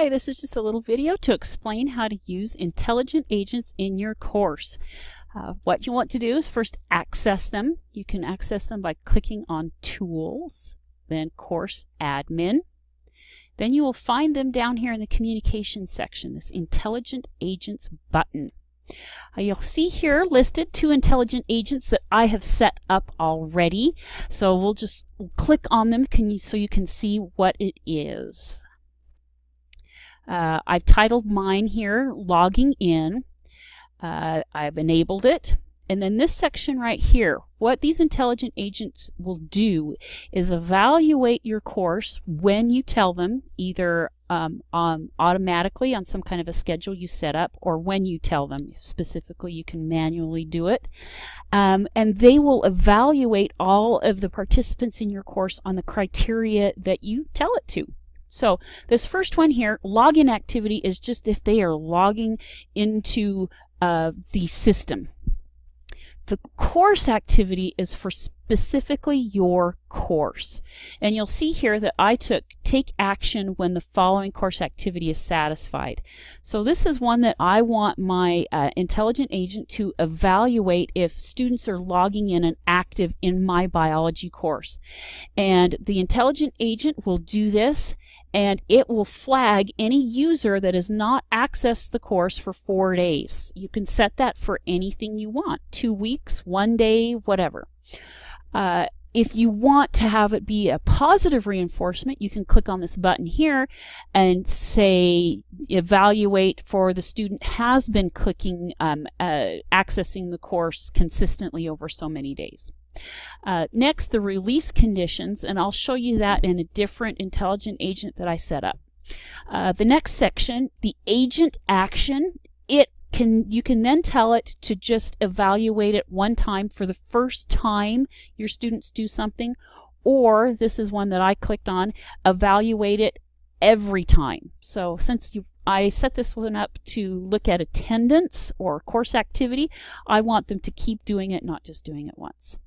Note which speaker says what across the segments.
Speaker 1: Hi, this is just a little video to explain how to use intelligent agents in your course. What you want to do is first access them. You can access them by clicking on Tools, then Course Admin. Then you will find them down here in the Communications section, this Intelligent Agents button. You'll see here listed 2 intelligent agents that I have set up already. So we'll just click on them so you can see what it is. I've titled mine here Logging In. I've enabled it. And then this section right here, what these intelligent agents will do is evaluate your course when you tell them, either automatically on some kind of a schedule you set up, or when you tell them. Specifically, you can manually do it. And they will evaluate all of the participants in your course on the criteria that you tell it to. So this first one here, login activity, is just if they are logging into the system. The course activity is for specifically your course. And you'll see here that I take action when the following course activity is satisfied. So this is one that I want my intelligent agent to evaluate if students are logging in and active in my biology course. And the intelligent agent will do this, and it will flag any user that has not accessed the course for 4 days. You can set that for anything you want, 2 weeks, 1 day, whatever. If you want to have it be a positive reinforcement, you can click on this button here and say evaluate for the student has been accessing the course consistently over so many days. Next, the release conditions, and I'll show you that in a different intelligent agent that I set up. The next section, the agent action, you can then tell it to just evaluate it one time for the first time your students do something, or this is one that I clicked on, evaluate it every time. So since I set this one up to look at attendance or course activity, I want them to keep doing it, not just doing it once.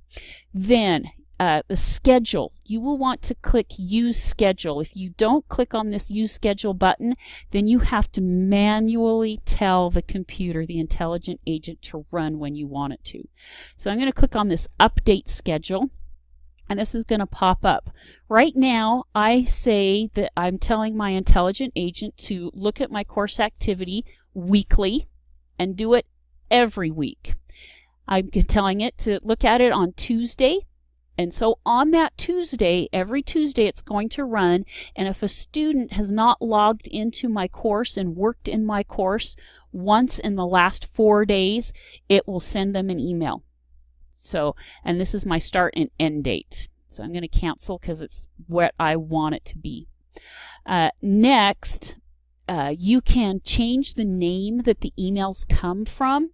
Speaker 1: Then the schedule, you will want to click Use Schedule. If you don't click on this Use Schedule button, then you have to manually tell the computer, the intelligent agent, to run when you want it to. So I'm going to click on this Update Schedule, and this is going to pop up. Right now, I say that I'm telling my intelligent agent to look at my course activity weekly and do it every week. I'm telling it to look at it on Tuesday. And so on that Tuesday, every Tuesday it's going to run, and if a student has not logged into my course and worked in my course once in the last 4 days, it will send them an email. So, and this is my start and end date. So I'm going to cancel because it's what I want it to be. Next, you can change the name that the emails come from.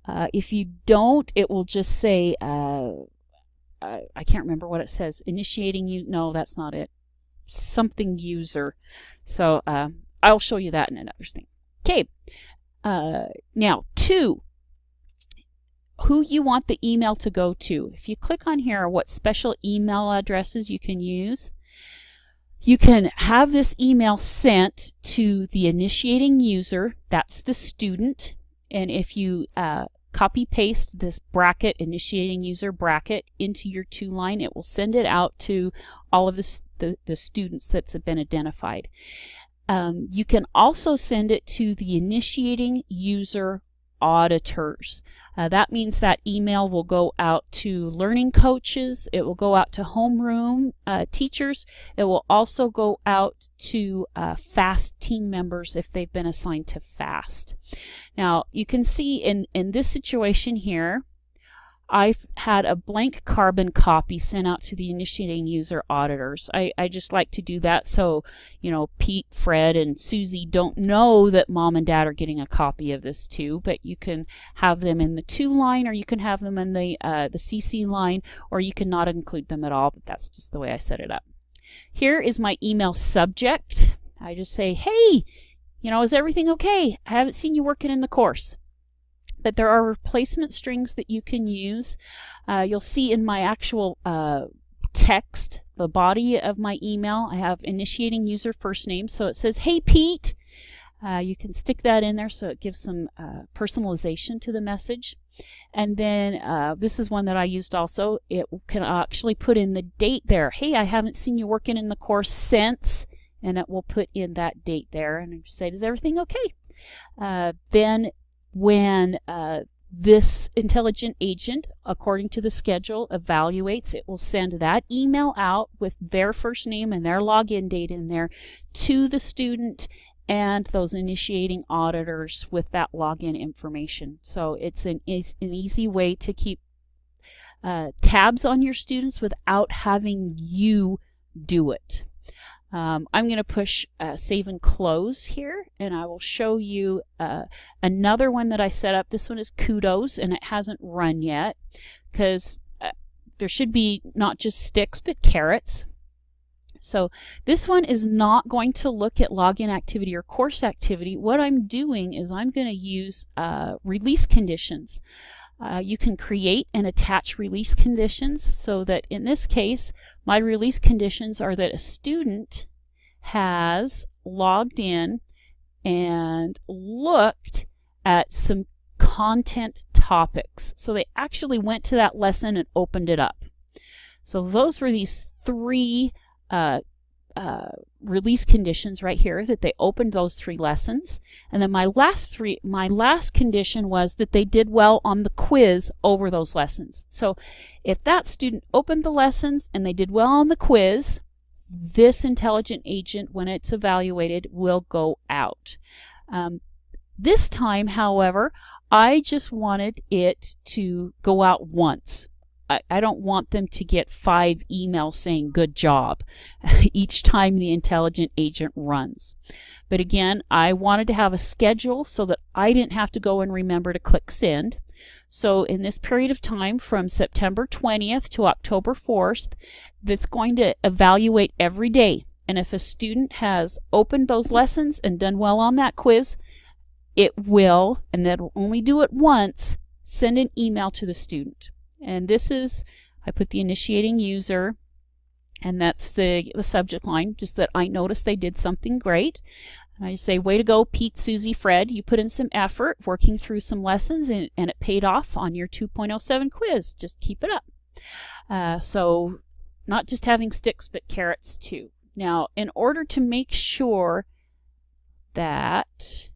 Speaker 1: If you don't, it will just say, I can't remember what it says. Initiating you. No, that's not it. Something user. So I'll show you that in another thing. Okay. Now, 2. Who you want the email to go to. If you click on here, what special email addresses you can use. You can have this email sent to the initiating user. That's the student. And if you copy paste this bracket, initiating user bracket, into your to line, it will send it out to all of the students that's been identified. You can also send it to the initiating user auditors. That means that email will go out to learning coaches, it will go out to homeroom teachers, it will also go out to FAST team members if they've been assigned to FAST. Now you can see in this situation here, I've had a blank carbon copy sent out to the initiating user auditors. I just like to do that so, you know, Pete, Fred, and Susie don't know that Mom and Dad are getting a copy of this too, but you can have them in the to line, or you can have them in the CC line, or you can not include them at all, but that's just the way I set it up. Here is my email subject. I just say, hey, you know, is everything okay? I haven't seen you working in the course. But there are replacement strings that you can use. You'll see in my actual text, the body of my email, I have initiating user first name. So it says, "Hey Pete." You can stick that in there so it gives some personalization to the message. And then this is one that I used also. It can actually put in the date there. "Hey, I haven't seen you working in the course since," and it will put in that date there and say, "Is everything okay?" Then when this intelligent agent, according to the schedule, evaluates, it will send that email out with their first name and their login date in there to the student and those initiating auditors with that login information. So it's an easy way to keep tabs on your students without having you do it. I'm going to push save and close here, and I will show you another one that I set up. This one is Kudos, and it hasn't run yet because there should be not just sticks but carrots. So this one is not going to look at login activity or course activity. What I'm doing is I'm going to use release conditions. You can create and attach release conditions so that in this case, my release conditions are that a student has logged in and looked at some content topics. So they actually went to that lesson and opened it up. So those were these three release conditions right here, that they opened those 3 lessons. And then my last condition was that they did well on the quiz over those lessons. So if that student opened the lessons and they did well on the quiz, this intelligent agent, when it's evaluated, will go out. This time, however, I just wanted it to go out once. I don't want them to get 5 emails saying "good job" each time the intelligent agent runs. But again, I wanted to have a schedule so that I didn't have to go and remember to click send. So in this period of time from September 20th to October 4th, that's going to evaluate every day. And if a student has opened those lessons and done well on that quiz, it will, and that will only do it once, send an email to the student. And this is, I put the initiating user, and that's the subject line, just that I noticed they did something great. And I say, "Way to go, Pete, Susie, Fred. You put in some effort working through some lessons, and it paid off on your 2.07 quiz. Just keep it up." So not just having sticks, but carrots too. Now, in order to make sure that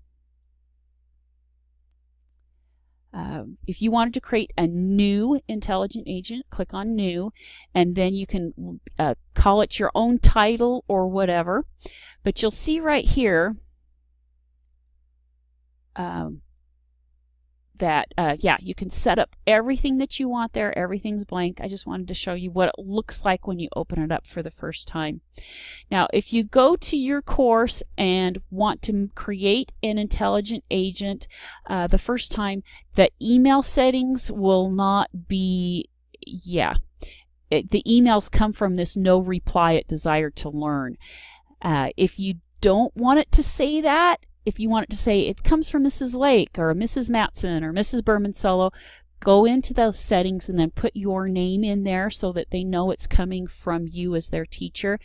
Speaker 1: if you wanted to create a new intelligent agent, click on New, and then you can call it your own title or whatever. But you'll see right here that, yeah, you can set up everything that you want there. Everything's blank. I just wanted to show you what it looks like when you open it up for the first time. Now, if you go to your course and want to create an intelligent agent the first time, the email settings will not be, the emails come from this no reply at Desire to Learn. If you don't want it to say that, if you want it to say it comes from Mrs. Lake or Mrs. Matson or Mrs. Berman Solo, go into those settings and then put your name in there so that they know it's coming from you as their teacher.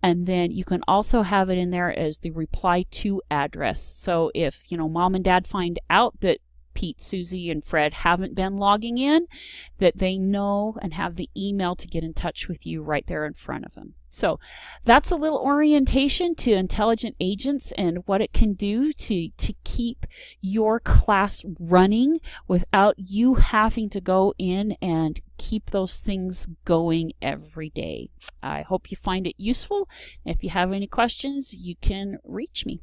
Speaker 1: And then you can also have it in there as the reply to address. So if, mom and dad find out that Pete, Susie, and Fred haven't been logging in, that they know and have the email to get in touch with you right there in front of them. So that's a little orientation to intelligent agents and what it can do to keep your class running without you having to go in and keep those things going every day. I hope you find it useful. If you have any questions, you can reach me.